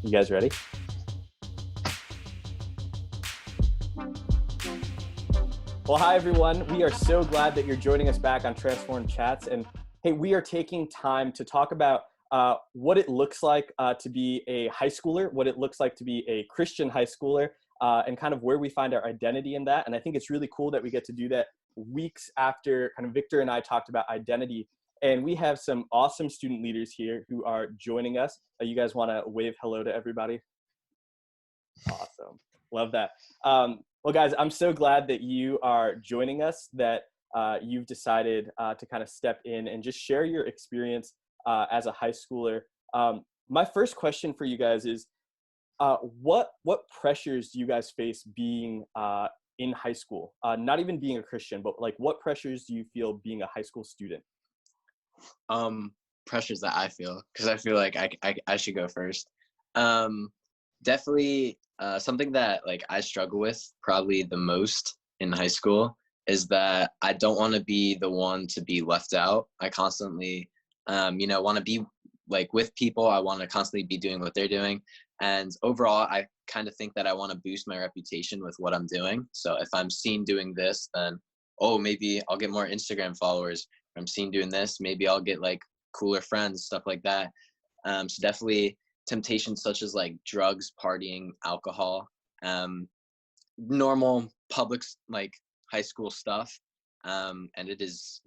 You guys ready? Well, hi, everyone. We are so glad that you're joining us back on Transformed Chats. And hey, we are taking time to talk about what it looks like to be a high schooler, what it looks like to be a Christian high schooler, and kind of where we find our identity in that. And I think it's really cool that we get to do that weeks after kind of Victor and I talked about identity. And we have some awesome student leaders here who are joining us. You guys want to wave hello to everybody? Awesome. Love that. Well, guys, I'm so glad that you are joining us, that you've decided to kind of step in and just share your experience as a high schooler. My first question for you guys is, what pressures do you guys face being in high school? Not even being a Christian, but like what pressures do you feel being a high school student? Pressures that I feel, because I feel like I should go first. Definitely something that like I struggle with probably the most in high school is that I don't want to be the one to be left out. I constantly want to be like with people. I want to constantly be doing what they're doing, and overall I kind of think that I want to boost my reputation with what I'm doing. So if I'm seen doing this, then maybe I'll get more Instagram followers. If I'm seen doing this, maybe I'll get like cooler friends, stuff like that. So definitely temptations such as like drugs, partying, alcohol, normal public like high school stuff. And it is,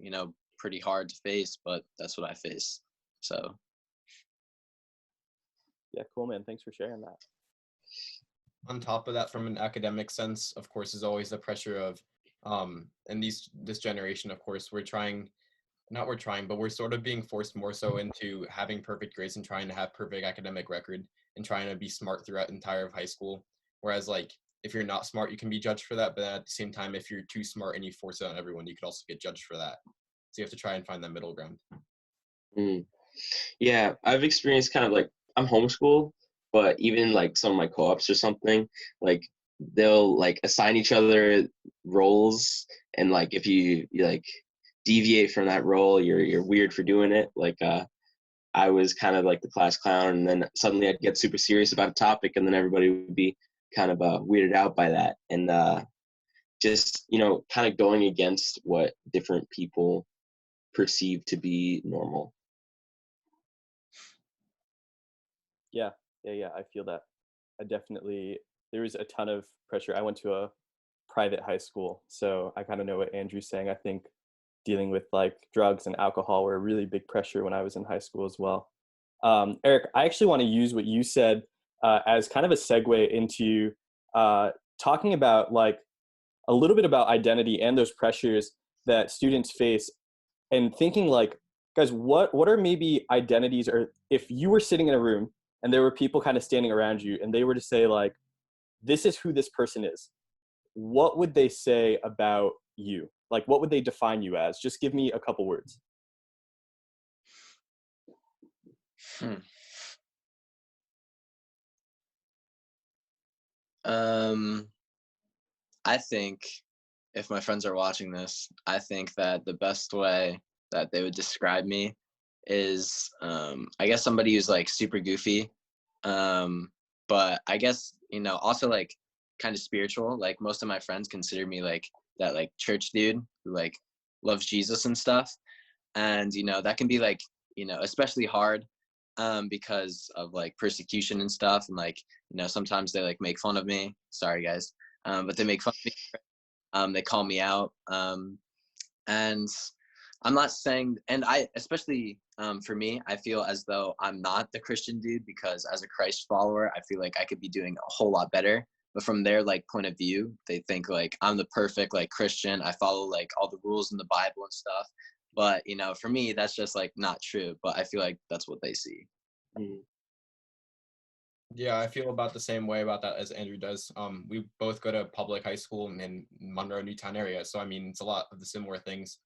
pretty hard to face, but that's what I face. So. Yeah, cool, man. Thanks for sharing that. On top of that, from an academic sense, of course, is always the pressure of, and this generation, of course, but we're sort of being forced more so into having perfect grades and trying to have perfect academic record and trying to be smart throughout the entire of high school. Whereas like, if you're not smart, you can be judged for that. But at the same time, if you're too smart and you force it on everyone, you could also get judged for that. So you have to try and find that middle ground. Yeah, I've experienced kind of like, I'm homeschooled, but even like some of my co-ops or something, like they'll like assign each other roles, and like if you like deviate from that role, you're weird for doing it. Like I was kind of like the class clown, and then suddenly I'd get super serious about a topic, and then everybody would be kind of weirded out by that, and just kind of going against what different people perceive to be normal. Yeah, I feel that. There was a ton of pressure. I went to a private high school, so I kind of know what Andrew's saying. I think dealing with like drugs and alcohol were a really big pressure when I was in high school as well. Eric, I actually want to use what you said as kind of a segue into talking about like a little bit about identity and those pressures that students face, and thinking like, guys, what are maybe identities, or if you were sitting in a room and there were people kind of standing around you and they were to say like, this is who this person is, what would they say about you? Like, what would they define you as? Just give me a couple words. I think if my friends are watching this, I think that the best way that they would describe me is, I guess somebody who's like super goofy, but I guess, also like kind of spiritual. Like most of my friends consider me like that like church dude who like loves Jesus and stuff. And, that can be like, especially hard because of like persecution and stuff. And like, sometimes they like make fun of me. Sorry guys. But they make fun of me. They call me out. And I'm not saying, and I, especially for me, I feel as though I'm not the Christian dude, because as a Christ follower, I feel like I could be doing a whole lot better. But from their like point of view, they think like I'm the perfect like Christian. I follow like all the rules in the Bible and stuff. But, for me, that's just like not true. But I feel like that's what they see. Yeah, I feel about the same way about that as Andrew does. We both go to public high school in Monroe, Newtown area. So, I mean, it's a lot of the similar things.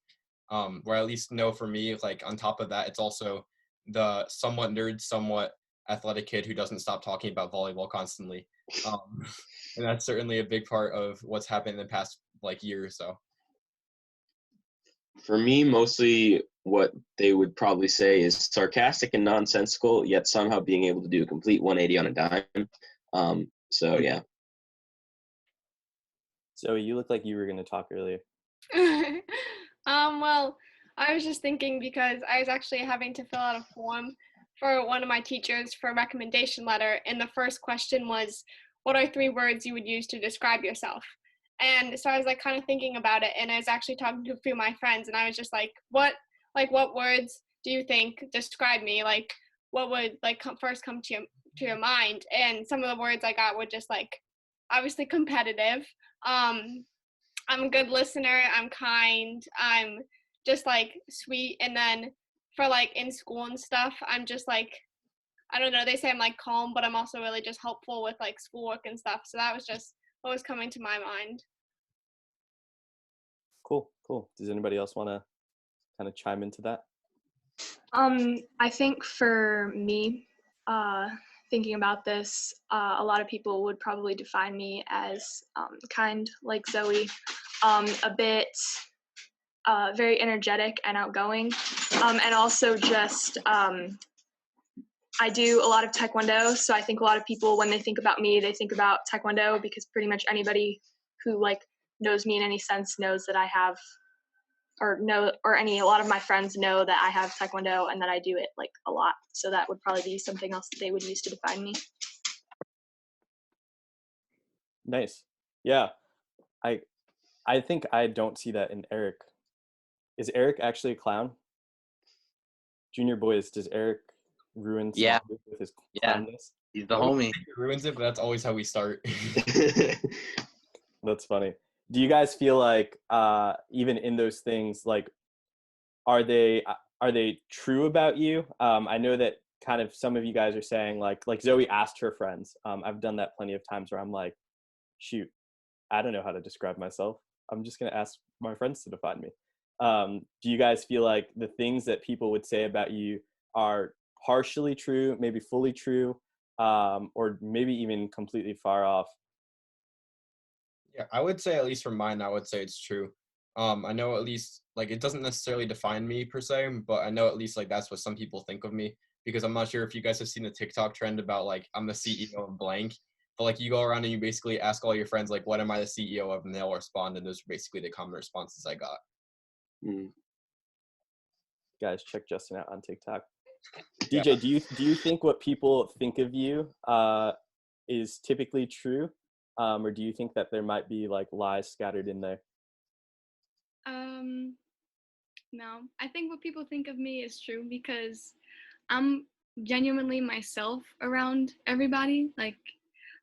Where at least for me, like on top of that, it's also the somewhat nerd, somewhat athletic kid who doesn't stop talking about volleyball constantly. And that's certainly a big part of what's happened in the past like year or so. For me, mostly what they would probably say is sarcastic and nonsensical, yet somehow being able to do a complete 180 on a dime. So yeah. Zoe, you look like you were going to talk earlier. Well, I was just thinking because I was actually having to fill out a form for one of my teachers for a recommendation letter, and the first question was, what are 3 words you would use to describe yourself? And so I was like kind of thinking about it, and I was actually talking to a few of my friends, and I was just like, what words do you think describe me? Like, what would like first come to your mind? And some of the words I got were just like, obviously competitive. I'm a good listener, I'm kind, I'm just like sweet, and then for like in school and stuff, I'm just like, I don't know, they say I'm like calm, but I'm also really just helpful with like schoolwork and stuff. So that was just what was coming to my mind. Cool. Does anybody else want to kind of chime into that? I think for me, thinking about this, a lot of people would probably define me as kind, like Zoe, a bit very energetic and outgoing, and also just I do a lot of taekwondo, so I think a lot of people, when they think about me, they think about taekwondo, because pretty much anybody who like knows me in any sense knows that I have, a lot of my friends know that I have taekwondo and that I do it like a lot. So that would probably be something else that they would use to define me. Nice. Yeah. I think I don't see that in Eric. Is Eric actually a clown? Junior boys, does Eric ruin Yeah. something with his Yeah. clownness? He's the I wouldn't homie. think it ruins it, but that's always how we start. That's funny. Do you guys feel like even in those things, like are they true about you? I know that kind of some of you guys are saying like Zoe asked her friends. I've done that plenty of times where I'm like, shoot, I don't know how to describe myself. I'm just gonna ask my friends to define me. Do you guys feel like the things that people would say about you are partially true, maybe fully true, or maybe even completely far off? Yeah, I would say, at least from mine, I would say it's true. I know, at least, like, it doesn't necessarily define me per se, but I know at least like that's what some people think of me, because I'm not sure if you guys have seen the TikTok trend about like I'm the CEO of blank, but like you go around and you basically ask all your friends like, what am I the CEO of, and they'll respond, and those are basically the common responses I got. Guys, check Justin out on TikTok. Yeah. DJ, do you think what people think of you is typically true, or do you think that there might be like lies scattered in there? No, I think what people think of me is true, because I'm genuinely myself around everybody. Like,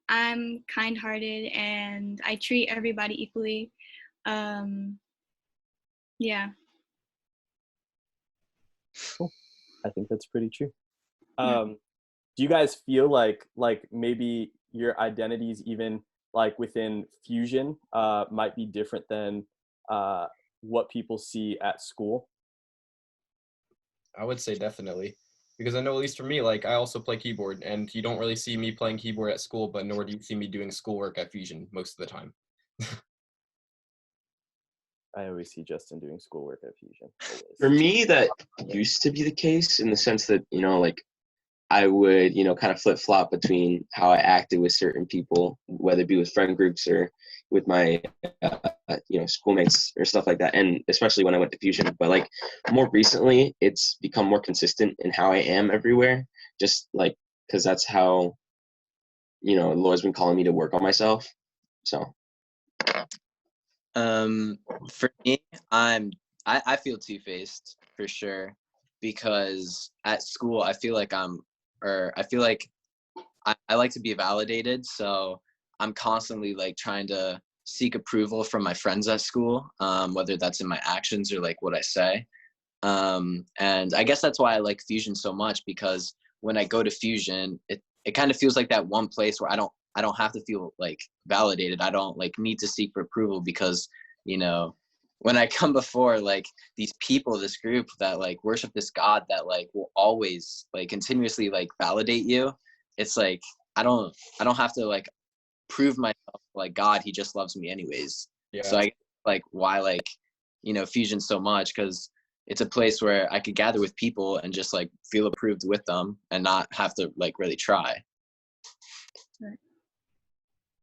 I'm kind-hearted and I treat everybody equally. Yeah. Cool. I think that's pretty true. Yeah. Do you guys feel like maybe your identities, even like within Fusion, might be different than what people see at school? I would say definitely, because I know, at least for me, like I also play keyboard, and you don't really see me playing keyboard at school, but nor do you see me doing schoolwork at Fusion most of the time. I always see Justin doing schoolwork at Fusion. Always. For me, that used to be the case, in the sense that, like I would, kind of flip-flop between how I acted with certain people, whether it be with friend groups or with my, schoolmates or stuff like that, and especially when I went to Fusion. But like more recently, it's become more consistent in how I am everywhere, just like because that's how, Laura's been calling me to work on myself. So. For me, I feel two-faced for sure, because at school I feel like I like to be validated, so I'm constantly like trying to seek approval from my friends at school, whether that's in my actions or like what I say. And I guess that's why I like Fusion so much, because when I go to Fusion, it kind of feels like that one place where I don't have to feel like validated. I don't like need to seek for approval, because, when I come before like these people, this group that like worship this God that like will always like continuously like validate you, it's like I don't have to like prove myself like God. He just loves me anyways. Yeah. So I like why like Fusion so much, because it's a place where I could gather with people and just like feel approved with them and not have to like really try.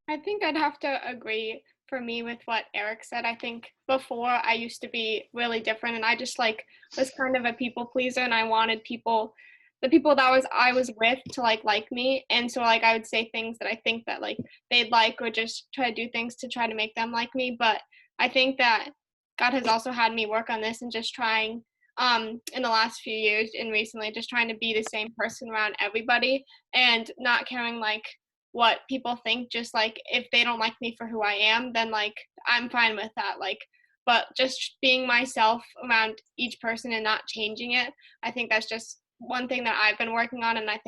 I think I'd have to agree for me with what Eric said. I think before I used to be really different, and I just like was kind of a people pleaser, and I wanted the people that I was with to like me, and so like I would say things that I think that like they'd like, or just try to do things to try to make them like me. But I think that God has also had me work on this and just trying in the last few years and recently, just trying to be the same person around everybody and not caring like what people think. Just like if they don't like me for who I am, then like I'm fine with that. Like, but just being myself around each person and not changing it, I think that's just one thing that I've been working on. And I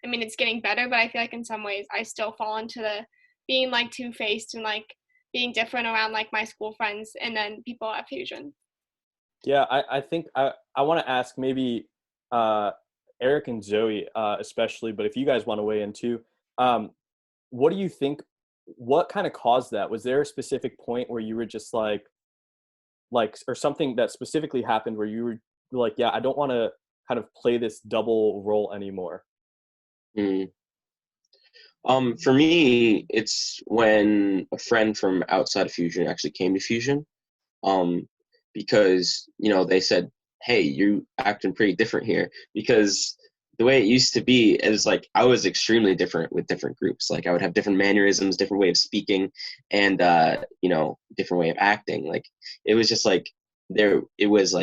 mean it's getting better, but I feel like in some ways I still fall into the being like two-faced and like being different around like my school friends and then people at Fusion. Yeah, I think I want to ask maybe Eric and Zoe especially, but if you guys want to weigh in too, what do you think, what kind of caused that? Was there a specific point where you were just like, or something that specifically happened where you were like, yeah, I don't want to kind of play this double role anymore? Mm. For me, it's when a friend from outside of Fusion actually came to Fusion. Because they said, hey, you acting pretty different here. Because the way it used to be is like I was extremely different with different groups. Like I would have different mannerisms, different way of speaking, and different way of acting. Like it was just like there was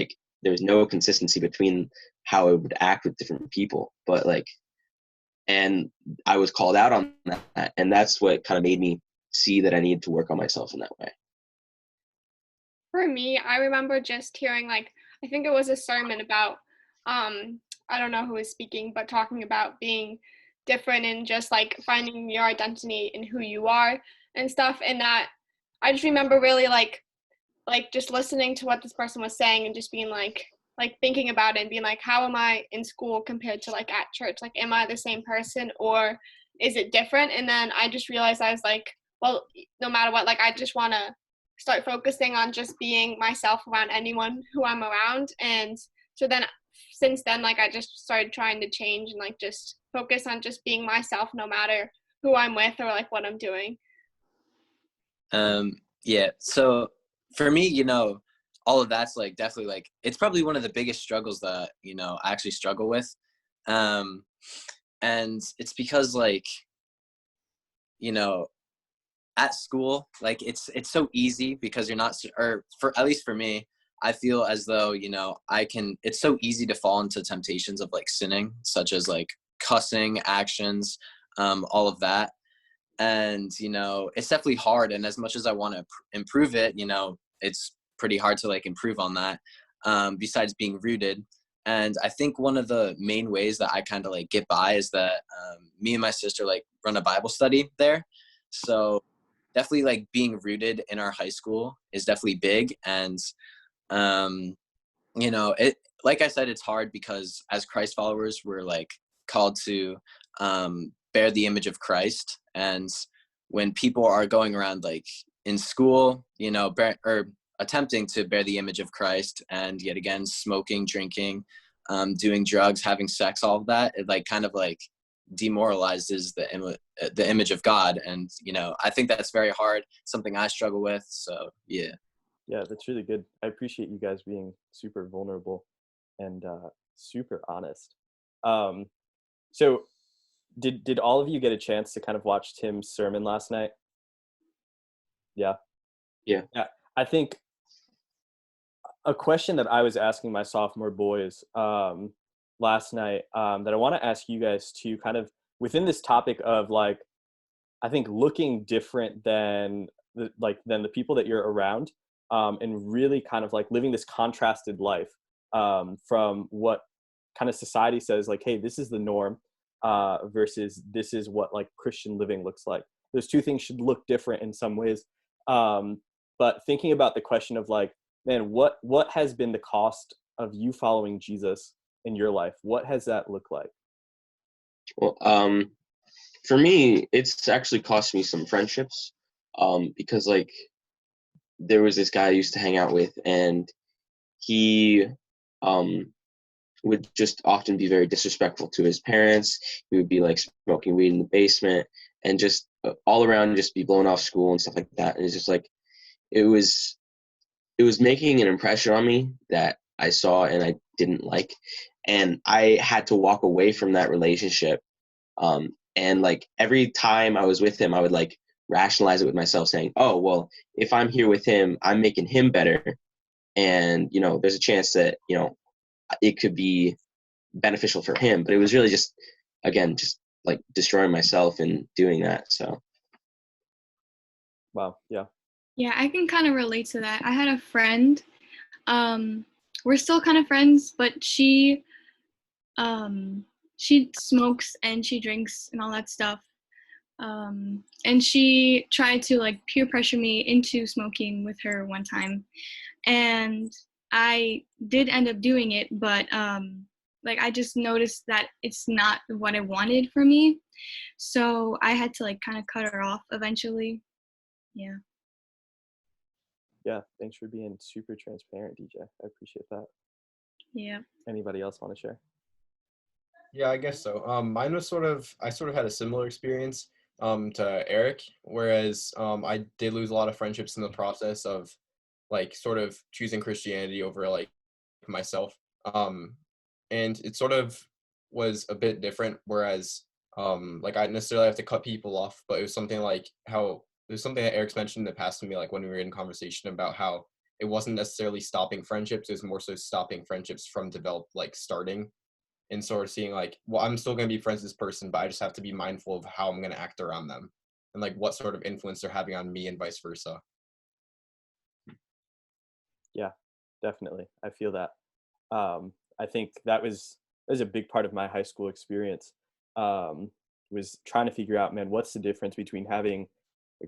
no consistency between how I would act with different people. But like, and I was called out on that, and that's what kind of made me see that I needed to work on myself in that way. For me, I remember just hearing like I think it was a sermon about I don't know who was speaking, but talking about being different and just like finding your identity in who you are and stuff. And that I just remember really like just listening to what this person was saying and just being like thinking about it and being like, how am I in school compared to like at church? Like, am I the same person or is it different? And then I just realized I was like, well, no matter what, like I just want to start focusing on just being myself around anyone who I'm around. And so then since then, like I just started trying to change and like just focus on just being myself no matter who I'm with or like what I'm doing. Yeah, so for me, all of that's like definitely like it's probably one of the biggest struggles that I actually struggle with, and it's because like at school, like it's so easy because you're not, or for at least for me, I feel as though it's so easy to fall into temptations of like sinning, such as like cussing actions, all of that. And it's definitely hard, and as much as I want to improve it, it's pretty hard to like improve on that, besides being rooted. And I think one of the main ways that I kind of like get by is that me and my sister like run a Bible study there, so definitely like being rooted in our high school is definitely big. And it, like I said, it's hard because as Christ followers we're like called to bear the image of Christ. And when people are going around like in school, or attempting to bear the image of Christ, and yet again smoking, drinking, doing drugs, having sex, all of that, it like kind of like demoralizes the image of God. And I think that's very hard, something I struggle with. So yeah. That's really good. I appreciate you guys being super vulnerable and super honest. So did all of you get a chance to kind of watch Tim's sermon last night? Yeah. I think a question that I was asking my sophomore boys last night that I want to ask you guys to kind of within this topic of like, I think looking different than the people that you're around, and really kind of like living this contrasted life from what kind of society says like, hey, this is the norm, versus this is what like Christian living looks like. Those two things should look different in some ways. But thinking about the question of like, man, what has been the cost of you following Jesus in your life? What has that looked like? Well, for me, it's actually cost me some friendships, because like there was this guy I used to hang out with, and he would just often be very disrespectful to his parents. He would be like smoking weed in the basement and just all around just be blown off school and stuff like that. And it's just like it was making an impression on me that I saw and I didn't like. And I had to walk away from that relationship. And like every time I was with him, I would like rationalize it with myself saying, oh, well, if I'm here with him, I'm making him better. And, you know, there's a chance that, you know, it could be beneficial for him. But it was really just, again, just like destroying myself and doing that. So. Wow. Yeah. Yeah, I can kind of relate to that. I had a friend. We're still kind of friends, but she smokes and she drinks and all that stuff. And she tried to like peer pressure me into smoking with her one time. And I did end up doing it, but like I just noticed that it's not what I wanted for me. So I had to like kind of cut her off eventually. Yeah. Yeah. Thanks for being super transparent, DJ. I appreciate that. Yeah. Anybody else want to share? Yeah, I guess so. Mine was I sort of had a similar experience to Eric, whereas I did lose a lot of friendships in the process of like sort of choosing Christianity over like myself. And it sort of was a bit different, whereas like I didn't necessarily have to cut people off, but it was something like how there's something that Eric's mentioned in the past to me, like when we were in conversation about how it wasn't necessarily stopping friendships, it was more so stopping friendships from starting, and sort of seeing like, well, I'm still going to be friends with this person, but I just have to be mindful of how I'm going to act around them and like what sort of influence they're having on me and vice versa. Yeah, definitely. I feel that. I think that was a big part of my high school experience. Was trying to figure out, man, what's the difference between having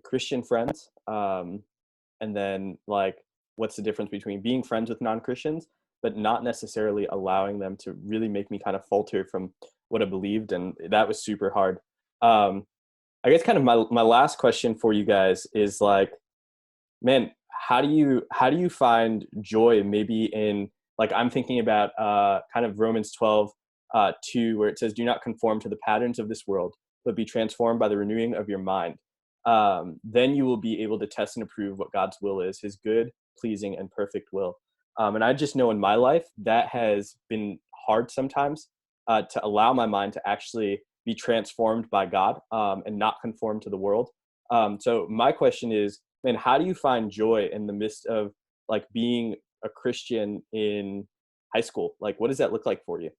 Christian friends, and then like, what's the difference between being friends with non-Christians, but not necessarily allowing them to really make me kind of falter from what I believed, and that was super hard. I guess kind of my last question for you guys is like, man, how do you find joy maybe in, like, I'm thinking about kind of Romans 12, 2, where it says, do not conform to the patterns of this world, but be transformed by the renewing of your mind. Then you will be able to test and approve what God's will is, his good, pleasing, and perfect will. And I just know in my life that has been hard sometimes, to allow my mind to actually be transformed by God, and not conform to the world. So my question is, man, how do you find joy in the midst of like being a Christian in high school? Like, what does that look like for you?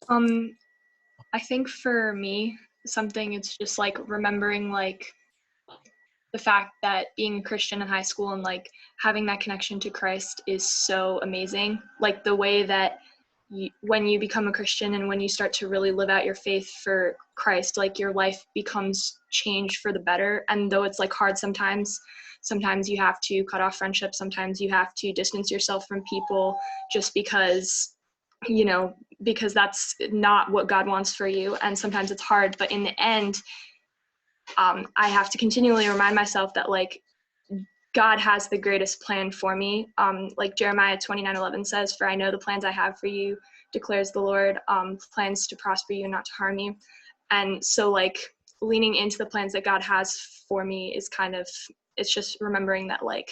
I think for me, it's just like remembering like the fact that being a Christian in high school and like having that connection to Christ is so amazing. Like the way that when you become a Christian and when you start to really live out your faith for Christ, like your life becomes changed for the better. And though it's like hard sometimes you have to cut off friendships, sometimes you have to distance yourself from people just because, you know, because that's not what God wants for you. And sometimes it's hard, but in the end, I have to continually remind myself that like God has the greatest plan for me. Like Jeremiah 29:11 says, for I know the plans I have for you, declares the Lord, plans to prosper you and not to harm you. And so like leaning into the plans that God has for me is kind of, it's just remembering that like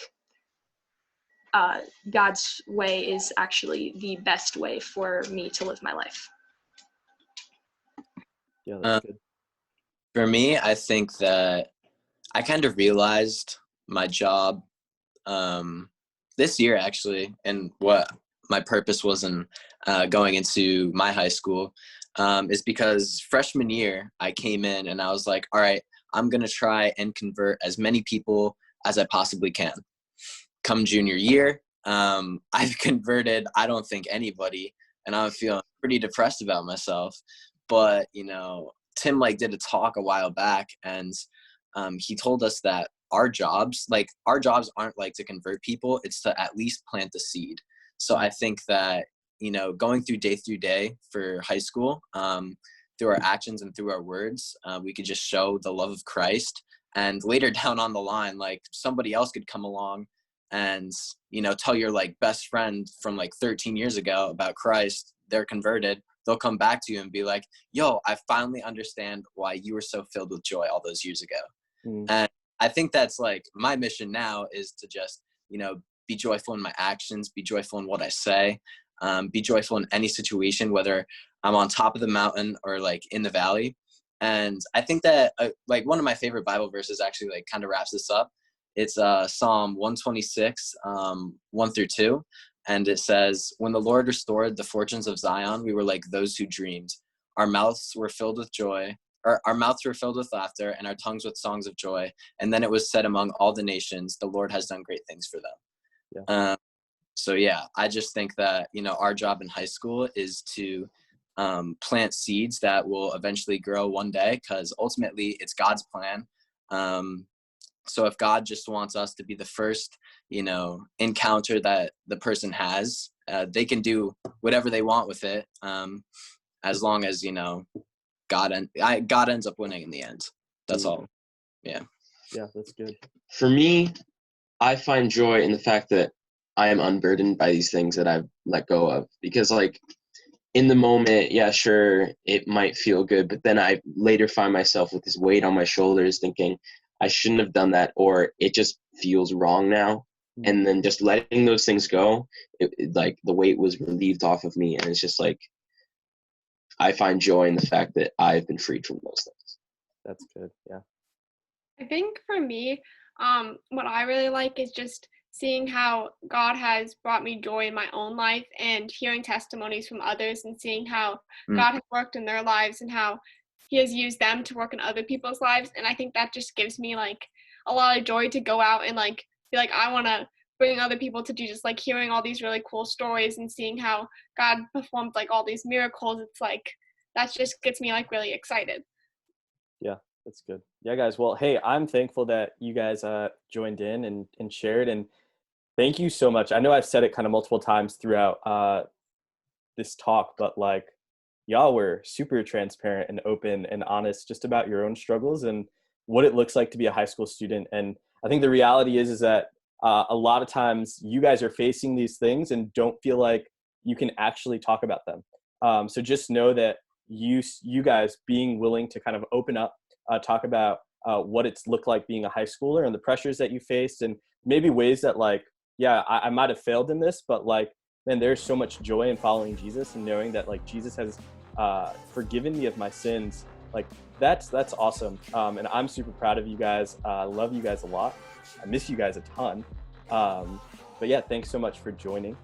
God's way is actually the best way for me to live my life. Yeah, that's good. For me, I think that I kind of realized my job this year actually, and what my purpose was in going into my high school, is because freshman year I came in and I was like, all right, I'm going to try and convert as many people as I possibly can. Come junior year, I've converted, I don't think anybody, and I'm feeling pretty depressed about myself. But, you know, Tim like did a talk a while back, and he told us that our jobs aren't like to convert people, it's to at least plant the seed. So I think that, you know, going through day for high school, through our actions and through our words, we could just show the love of Christ. And later down on the line, like somebody else could come along and, you know, tell your like best friend from like 13 years ago about Christ, they're converted, they'll come back to you and be like, yo, I finally understand why you were so filled with joy all those years ago. And I think that's like my mission now, is to just, you know, be joyful in my actions, be joyful in what I say, be joyful in any situation, whether I'm on top of the mountain or like in the valley. And I think that like one of my favorite Bible verses actually like kind of wraps this up. It's Psalm 126, 1-2. And it says, when the Lord restored the fortunes of Zion, we were like those who dreamed. Our mouths were filled with joy, or our mouths were filled with laughter, and our tongues with songs of joy. And then it was said among all the nations, the Lord has done great things for them. Yeah. So yeah, I just think that, you know, our job in high school is to plant seeds that will eventually grow one day, because ultimately it's God's plan. So if God just wants us to be the first, you know, encounter that the person has, they can do whatever they want with it, as long as, you know, God ends up winning in the end. That's all. Yeah. Yeah, that's good. For me, I find joy in the fact that I am unburdened by these things that I've let go of, because like in the moment, yeah, sure, it might feel good, but then I later find myself with this weight on my shoulders thinking I shouldn't have done that, or it just feels wrong now. And then just letting those things go, like the weight was relieved off of me, and it's just like I find joy in the fact that I've been freed from those things. That's good. Yeah. I think for me, what I really like is just seeing how God has brought me joy in my own life, and hearing testimonies from others and seeing how God has worked in their lives and how he has used them to work in other people's lives. And I think that just gives me like a lot of joy to go out and like be like, I want to bring other people to Jesus, like hearing all these really cool stories and seeing how God performed like all these miracles. It's like, that just gets me like really excited. Yeah, that's good. Yeah, guys. Well, hey, I'm thankful that you guys joined in and shared, and thank you so much. I know I've said it kind of multiple times throughout this talk, but like y'all were super transparent and open and honest just about your own struggles and what it looks like to be a high school student. And I think the reality is that a lot of times you guys are facing these things and don't feel like you can actually talk about them. So just know that you guys being willing to kind of open up, talk about what it's looked like being a high schooler and the pressures that you faced, and maybe ways that like, yeah, I might have failed in this, but like, man, there's so much joy in following Jesus and knowing that like Jesus has forgiven me of my sins. Like that's awesome. And I'm super proud of you guys. I love you guys a lot. I miss you guys a ton. But yeah, thanks so much for joining.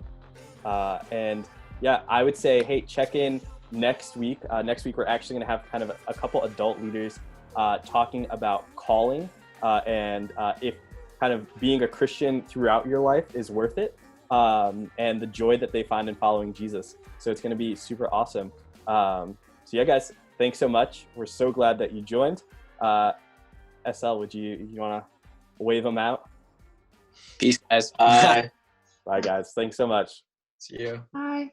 And yeah, I would say, hey, check in next week. Next week, we're actually going to have kind of a couple adult leaders talking about calling and if kind of being a Christian throughout your life is worth it, and the joy that they find in following Jesus. So it's going to be super awesome. So yeah, guys, thanks so much. We're so glad that you joined. SL, would you want to wave them out? Peace, guys. Bye. Bye, guys. Thanks so much. See you. Bye.